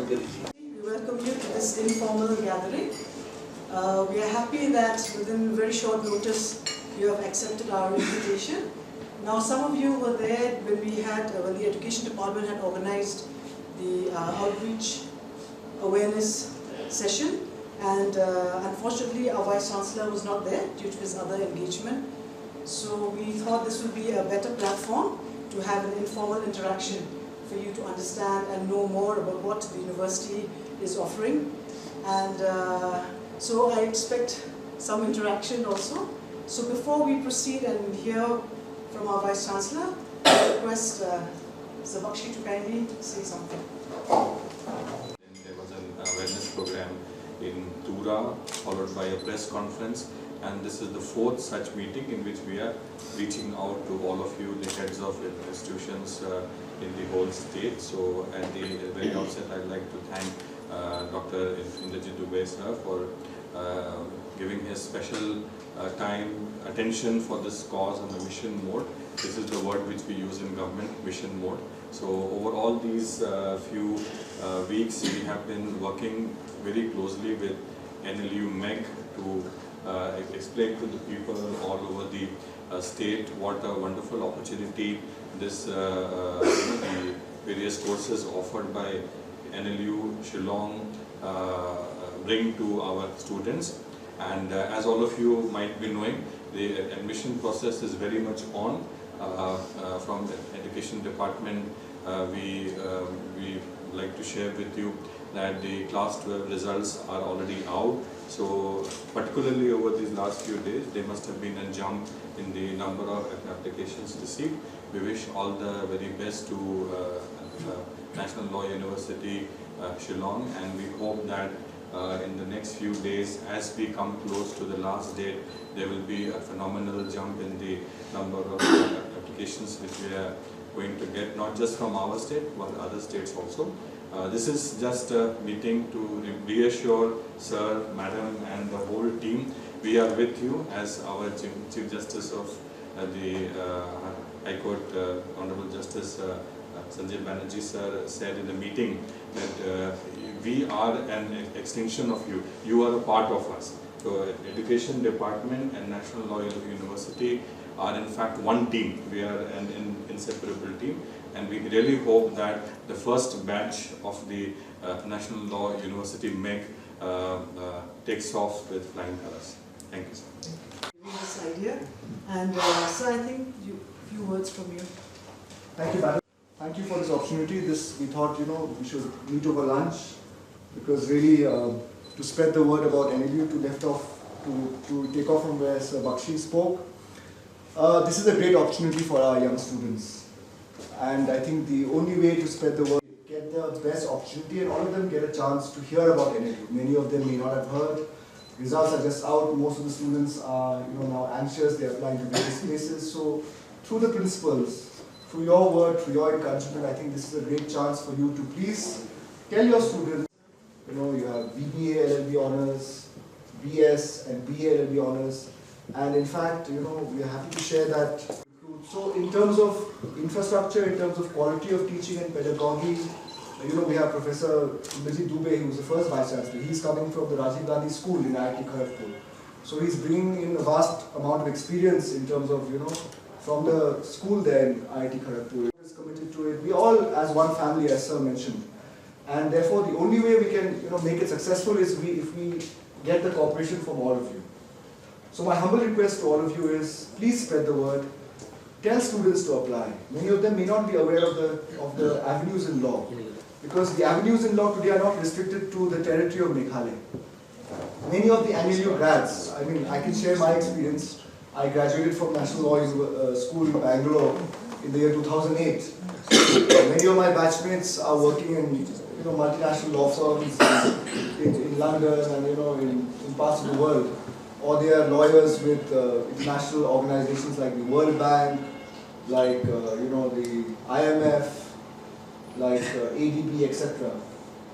We welcome you to this informal gathering. We are happy that within very short notice you have accepted our invitation. Now some of you were there when the Education Department had organized the outreach awareness session, and unfortunately our Vice Chancellor was not there due to his other engagement. So we thought this would be a better platform to have an informal interaction for you to understand and know more about what the university is offering. And so I expect some interaction also. So before we proceed and hear from our Vice Chancellor, I request Mr. Bakshi to kindly say something. There was an awareness program in Tura, followed by a press conference, and this is the fourth such meeting in which we are reaching out to all of you, the heads of institutions in the whole state. So at the very outset, I'd like to thank Dr. Indrajit Dubey sir for giving his special attention for this cause on the mission mode. This is the word which we use in government, mission mode. So over all these few weeks, we have been working very closely with NLU Meg to explain to the people all over the state what a wonderful opportunity this the various courses offered by NLU Shillong bring to our students. And as all of you might be knowing, the admission process is very much on. From the Education Department, we like to share with you that the class 12 results are already out. So particularly over these last few days, there must have been a jump in the number of applications received. We wish all the very best to National Law University Shillong, and we hope that in the next few days, as we come close to the last date, there will be a phenomenal jump in the number of applications which we are going to get, not just from our state, but other states also. This is just a meeting to reassure Sir, Madam and the whole team. We are with you, as our Chief Justice of the High Court, Honorable Justice Sanjay Banerjee sir said in the meeting, that we are an extension of you. You are a part of us. So Education Department and National Law University are in fact one team. We are an inseparable team, and we really hope that the first batch of the National Law University Meg takes off with flying colors. Thank you, sir. This idea, and sir, I think a few words from you. Thank you, madam. Thank you for this opportunity. We thought, we should meet over lunch, because really to spread the word about NLU, to take off from where Sir Bakshi spoke. This is a great opportunity for our young students, and I think the only way to spread the word, get the best opportunity, and all of them get a chance to hear about NLU. Many of them may not have heard. Results are just out. Most of the students are now anxious. They are applying to various places. So through the principals, through your word, through your encouragement, I think this is a great chance for you to please tell your students, you have BBA LLB Honours, BS and BA LLB Honours, and in fact, we are happy to share that. So in terms of infrastructure, in terms of quality of teaching and pedagogy, we have Professor Indrajit Dubey, who is the first Vice Chancellor. He's coming from the Rajiv Gandhi School in IIT Kharagpur. So he's bringing in a vast amount of experience in terms of, from the school there in IIT Kharagpur. Is committed to it. We all as one family, as Sir mentioned. And therefore, the only way we can make it successful is if we get the cooperation from all of you. So my humble request to all of you is, please spread the word. Tell students to apply. Many of them may not be aware of the avenues in law, because the avenues in law today are not restricted to the territory of Meghalaya. Many of the NLU grads, I can share my experience. I graduated from National Law School in Bangalore in the year 2008. Many of my batchmates are working in multinational law firms in London and in parts of the world, or they are lawyers with international organizations like the World Bank, like the IMF, like ADB, etc.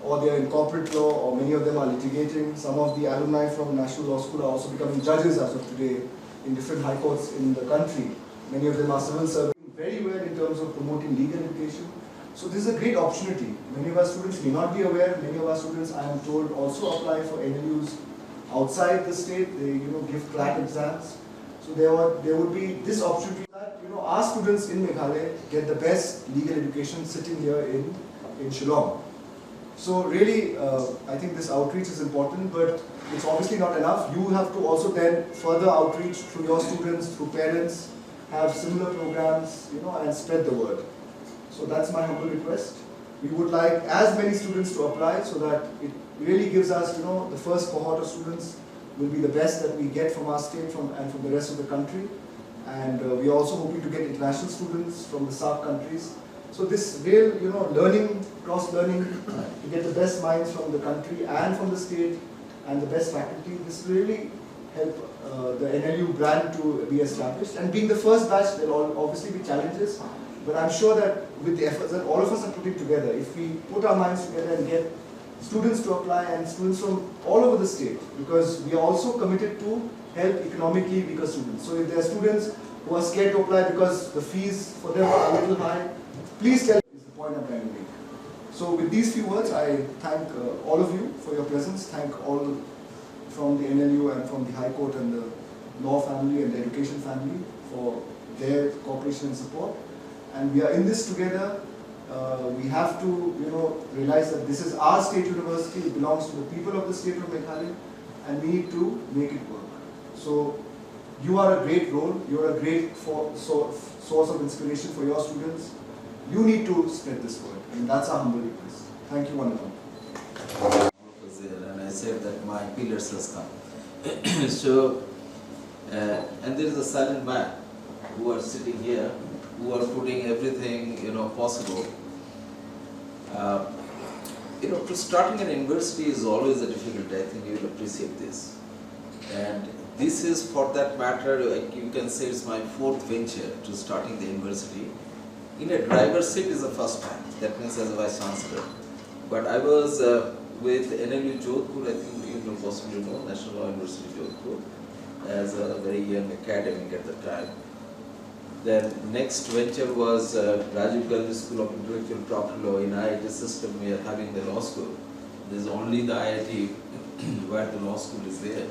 Or they are in corporate law, or many of them are litigating. Some of the alumni from National Law School are also becoming judges as of today in different high courts in the country. Many of them are civil servants. Very well in terms of promoting legal education, So this is a great opportunity. Many of our students may not be aware. Many of our students, I am told, also apply for NLUs outside the state. They give CLAT exams. So there would be this opportunity that our students in Meghalaya get the best legal education sitting here in Shillong. So really, I think this outreach is important, but it's obviously not enough. You have to also then further outreach through your students, through parents, have similar programs, and spread the word. So that's my humble request. We would like as many students to apply so that it really gives us, the first cohort of students will be the best that we get from our state and from the rest of the country. And we are also hoping to get international students from the SAARC countries. So this real, learning, cross-learning, to get the best minds from the country and from the state and the best faculty, this will really help the NLU brand to be established. And being the first batch, there will obviously be challenges, but I'm sure that with the efforts that all of us are putting together, if we put our minds together and get students to apply and students from all over the state, because we are also committed to help economically weaker students. So if there are students who are scared to apply because the fees for them are a little high, please tell me, is the point I'm trying to make. So with these few words, I thank all of you for your presence, thank all from the NLU and from the High Court and the law family and the education family for their cooperation and support. And we are in this together. We have to, realize that this is our state university. It belongs to the people of the state of Meghalaya, and we need to make it work. So you are a great role. You are a great source of inspiration for your students. You need to spread this word, and that's our humble request. Thank you, one and all. And I said that my pillars has come. So, and there is a silent man who are sitting here, who are putting everything possible. To starting an university is always a difficult. I think you will appreciate this. And this is, for that matter, you can say it's my fourth venture to starting the university. In a driver's seat is the first time. That means as a vice chancellor. But I was with NLU Jodhpur. I think you possibly know National Law University Jodhpur, as a very young academic at the time. Then next venture was Rajiv Gandhi School of Intellectual Property Law. In IIT system we are having the law school. There is only the IIT where the law school is there.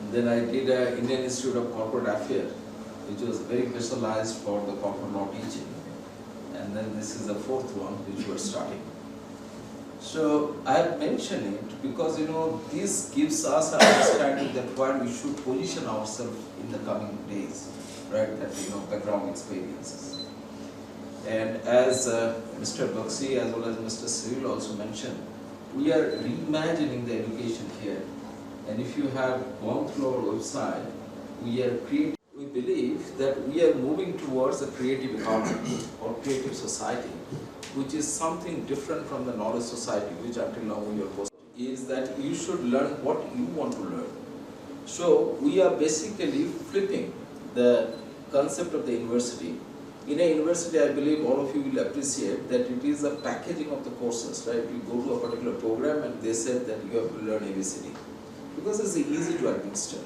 And then I did an Indian Institute of Corporate Affairs, which was very specialized for the corporate law teaching. And then this is the fourth one which we are starting. So I have mentioned it because this gives us an understanding that where we should position ourselves in the coming days. Right, that background experiences. And as Mr. Bakshi as well as Mr. Cyril also mentioned, we are reimagining the education here. And if you have gone through our website, we believe that we are moving towards a creative economy or creative society, which is something different from the knowledge society, which until now we are posting, is that you should learn what you want to learn. So we are basically flipping the concept of the university. In a university, I believe all of you will appreciate that it is a packaging of the courses, right? You go to a particular program and they said that you have to learn ABCD because it's easy to administer.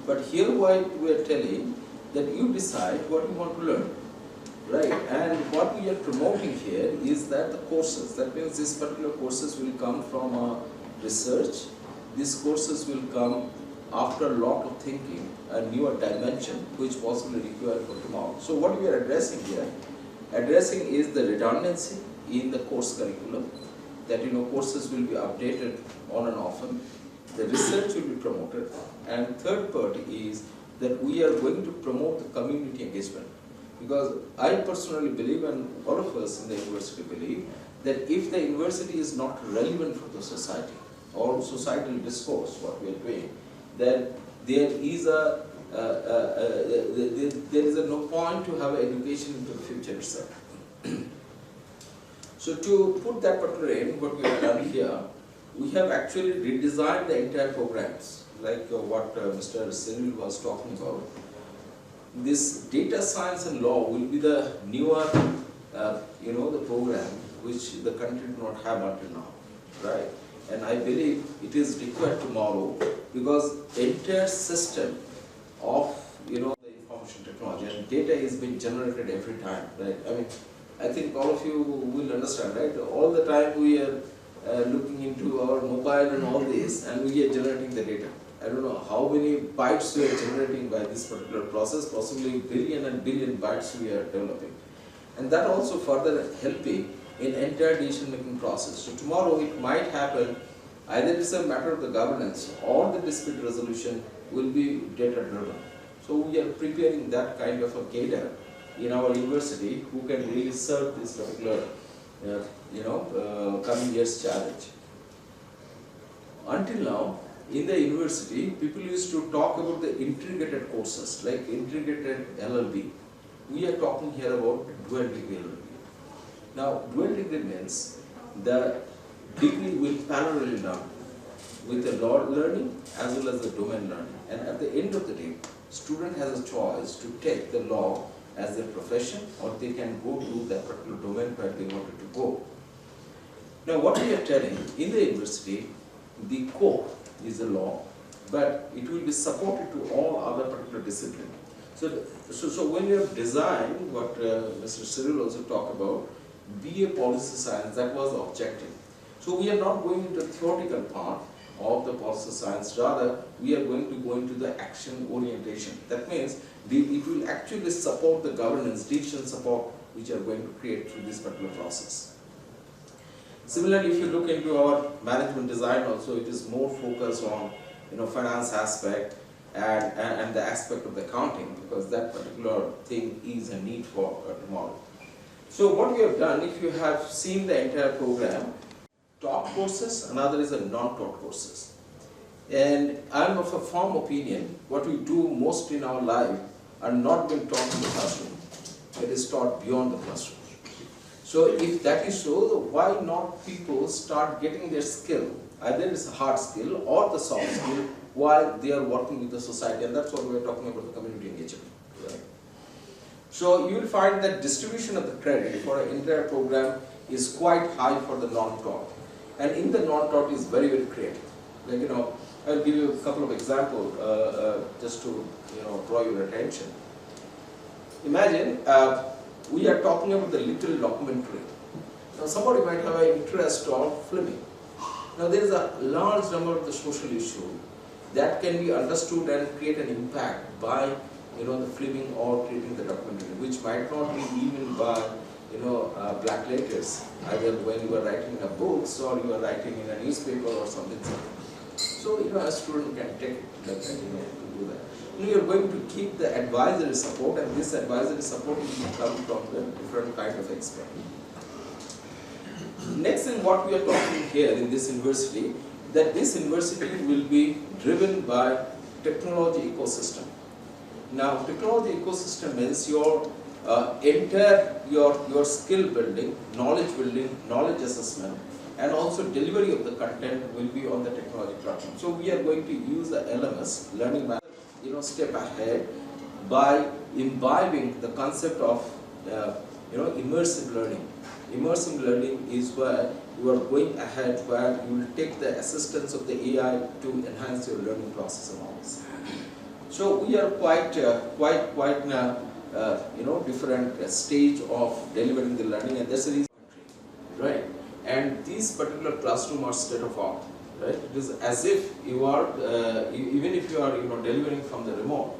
But here what we are telling that you decide what you want to learn, right? And what we are promoting here is that the courses, that means these particular courses will come from research. These courses will come after a lot of thinking, a newer dimension which possibly required for tomorrow. So what we are addressing here, is the redundancy in the course curriculum, that courses will be updated on and often, the research will be promoted, and third part is that we are going to promote the community engagement. Because I personally believe, and all of us in the university believe, that if the university is not relevant for the society or societal discourse, what we are doing, then there is no point to have education into the future itself. So to put that particular in, what we have done here, we have actually redesigned the entire programs, like what Mr. Cyril was talking about. This data science and law will be the newer, the program which the country did not have until now, right? And I believe it is required tomorrow because entire system of the information technology and data is being generated every time, right? I mean, I think all of you will understand, right? All the time we are looking into our mobile and all this, and we are generating the data. I don't know how many bytes we are generating by this particular process, possibly billion and billion bytes we are developing. And that also further helping in entire decision making process. So tomorrow it might happen, either it is a matter of the governance or the dispute resolution will be data driven. So we are preparing that kind of a cadre in our university who can really serve this particular coming year's challenge. Until now, in the university, people used to talk about the integrated courses like integrated LLB. We are talking here about dual degree LLB. Now, dual degree means the degree will parallelly learn with the law learning as well as the domain learning. And at the end of the day, student has a choice to take the law as their profession, or they can go to that particular domain where they wanted to go. Now, what we are telling in the university, the core is the law, but it will be supported to all other particular disciplines. So when you have designed what Mr. Cyril also talked about, BA Policy Science, that was the objective. So we are not going into the theoretical part of the policy science, rather we are going to go into the action orientation. That means it will actually support the governance, decision support, which are going to create through this particular process. Similarly, if you look into our management design also, it is more focused on finance aspect and the aspect of the accounting, because that particular thing is a need for tomorrow. So what we have done, if you have seen the entire program, taught courses, another is a non-taught courses. And I am of a firm opinion, what we do most in our life are not being taught in the classroom. It is taught beyond the classroom. So if that is so, why not people start getting their skill, either it's a hard skill or the soft skill, while they are working with the society, and that's what we are talking about, the community engagement. Right? So you will find that distribution of the credit for an entire program is quite high for the non-taught. And in the non-taught is very, very creative. Like, I'll give you a couple of examples just to draw your attention. Imagine we are talking about the little documentary. Now somebody might have an interest on filming. Now there is a large number of the social issue that can be understood and create an impact by the filming or creating the documentary, which might not be even by black letters, either when you are writing a books or you are writing in a newspaper or something. So a student can take it like that, to do that. You are going to keep the advisory support, and this advisory support will come from the different kind of expert. Next is what we are talking here in this university, that this university will be driven by technology ecosystem. Now, technology ecosystem means your entire your skill building, knowledge assessment, and also delivery of the content will be on the technology platform. So we are going to use the LMS, learning method, step ahead by imbibing the concept of immersive learning. Immersive learning is where you are going ahead, where you will take the assistance of the AI to enhance your learning process and all this. So we are quite different stage of delivering the learning, and that's the reason, right? And these particular classroom are state of art, right? It is as if you are, even if you are delivering from the remote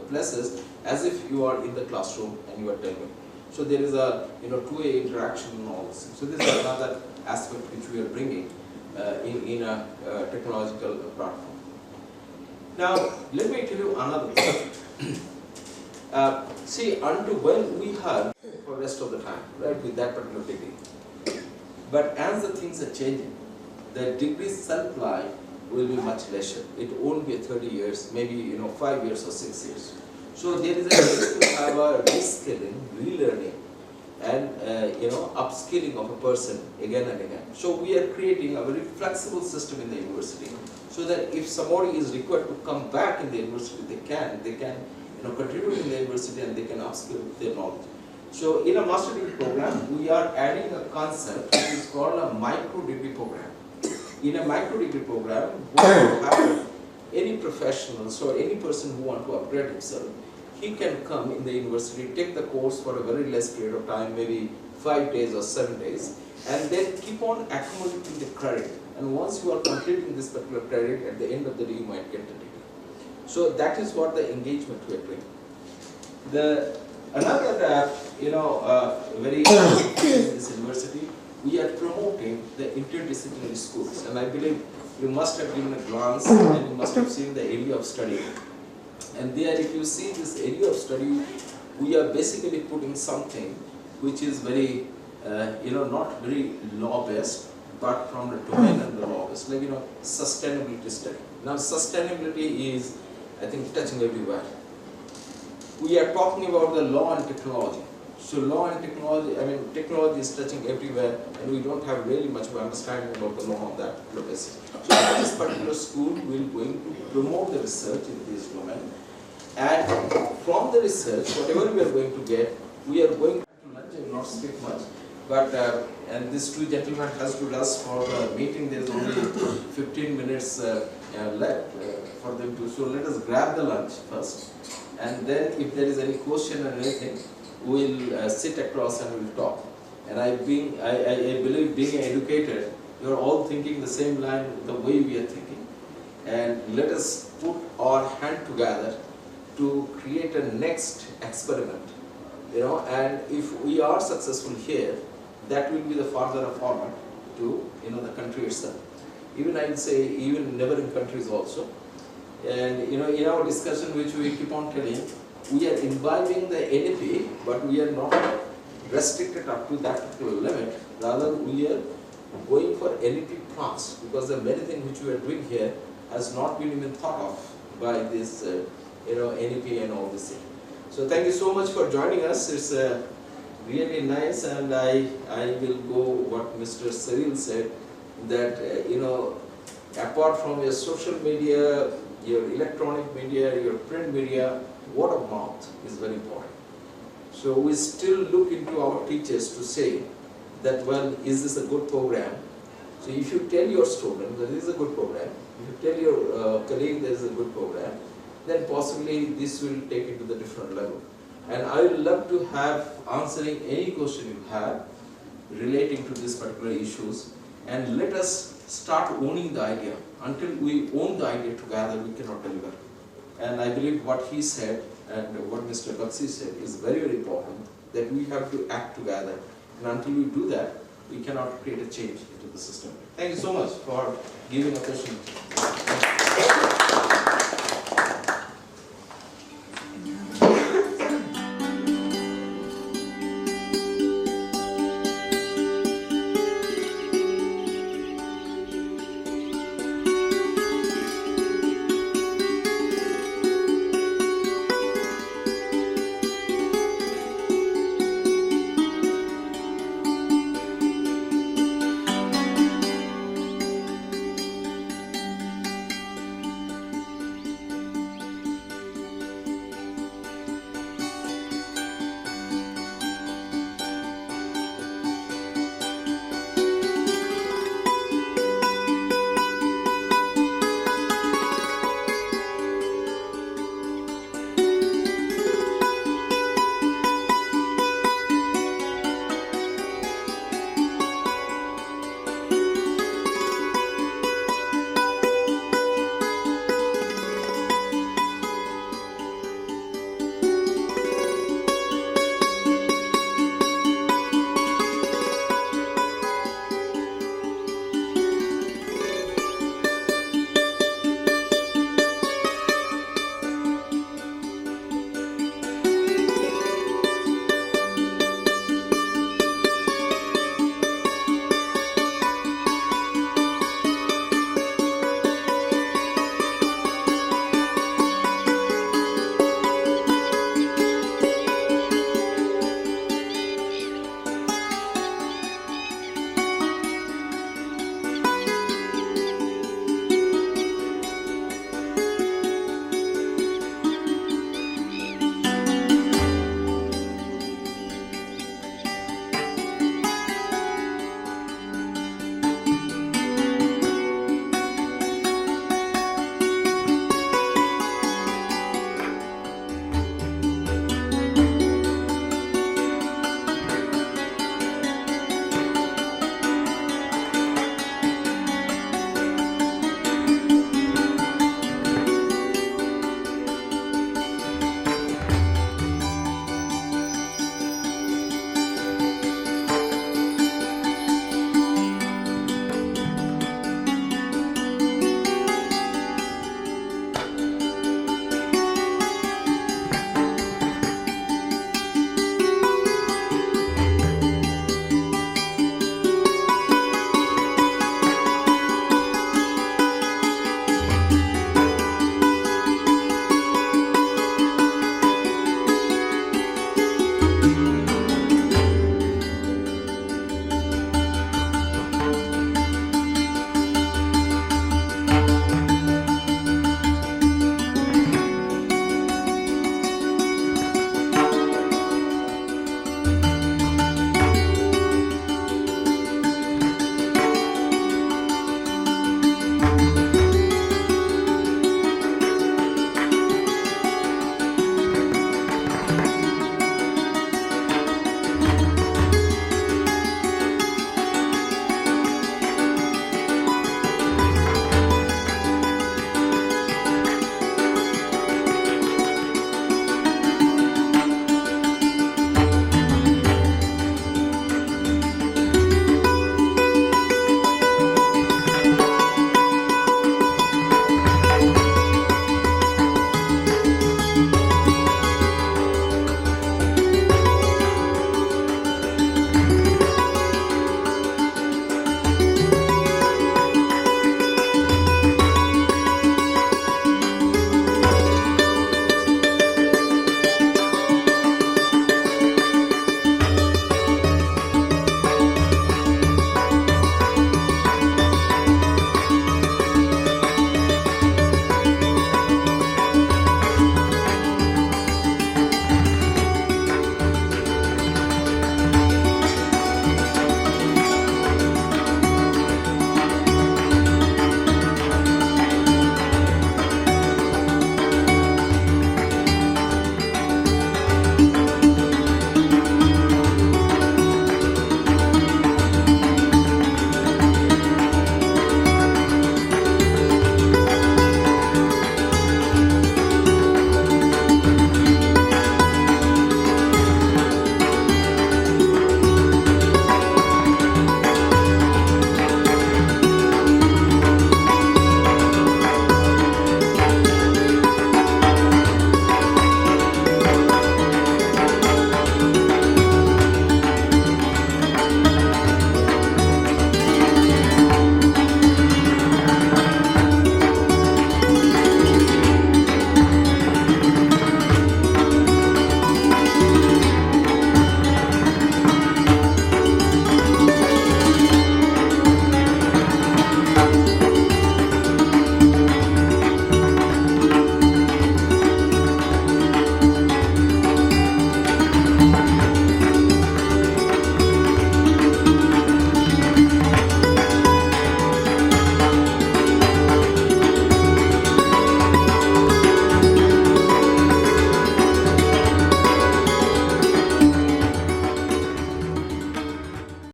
places, as if you are in the classroom and you are delivering. So there is a two-way interaction and all this. So this is another aspect which we are bringing in a technological platform. Now let me tell you another thing. See, until when we have for the rest of the time, right, with that particular degree. But as the things are changing, the degree self-life will be much lesser. It won't be 30 years, maybe 5 years or 6 years. So there is a need to have a reskilling, relearning, and upskilling of a person again and again. So we are creating a very flexible system in the university, so that if somebody is required to come back in the university, they can contribute in the university and they can upskill their knowledge. So in a master degree program, we are adding a concept which is called a micro degree program. In a micro degree program, what will happen, any professionals or any person who want to upgrade himself, he can come in the university, take the course for a very less period of time, maybe 5 days or 7 days, and then keep on accumulating the credit. And once you are completing this particular credit, at the end of the day you might get the degree. So that is what the engagement we are doing. Another very important thing in this university, we are promoting the interdisciplinary schools, and I believe you must have given a glance and you must have seen the area of study. And there, if you see this area of study, we are basically putting something which is very, not very law-based, but from the domain of the law-based, like, sustainability study. Now, sustainability is, I think, touching everywhere. We are talking about the law and technology. So law and technology, technology is touching everywhere, and we don't have really much of understanding about the law on that basis. So this particular school will going to promote the research in this domain, and from the research, whatever we are going to get, we are going to lunch. I will not speak much, but and these two gentlemen has to rush for the meeting. There is only 15 minutes left for them to. So let us grab the lunch first, and then if there is any question or anything, we will sit across and we will talk. And I believe, being educated, you are all thinking the same line, the way we are thinking. And let us put our hand together to create a next experiment. And if we are successful here, that will be the further forward to the country itself. Even I would say, even neighboring countries also. And in our discussion, which we keep on telling, we are imbibing the NEP, but we are not restricted up to that particular limit. Rather, we are going for NEP plus, because the many things which we are doing here has not been even thought of by this, NEP and all this thing. So thank you so much for joining us. It's really nice, and I will go what Mr. Cyril said, that apart from your social media, your electronic media, your print media, word of mouth is very important. So we still look into our teachers to say that, well, is this a good program? So if you tell your student that this is a good program, if you tell your colleague there is a good program, then possibly this will take it to the different level. And I would love to have answering any question you have relating to these particular issues, and let us start owning the idea. Until we own the idea together, we cannot deliver. And I believe what he said and what Mr. Bakshi said is very, very important, that we have to act together. And until we do that, we cannot create a change into the system. Thank you so much for giving a question.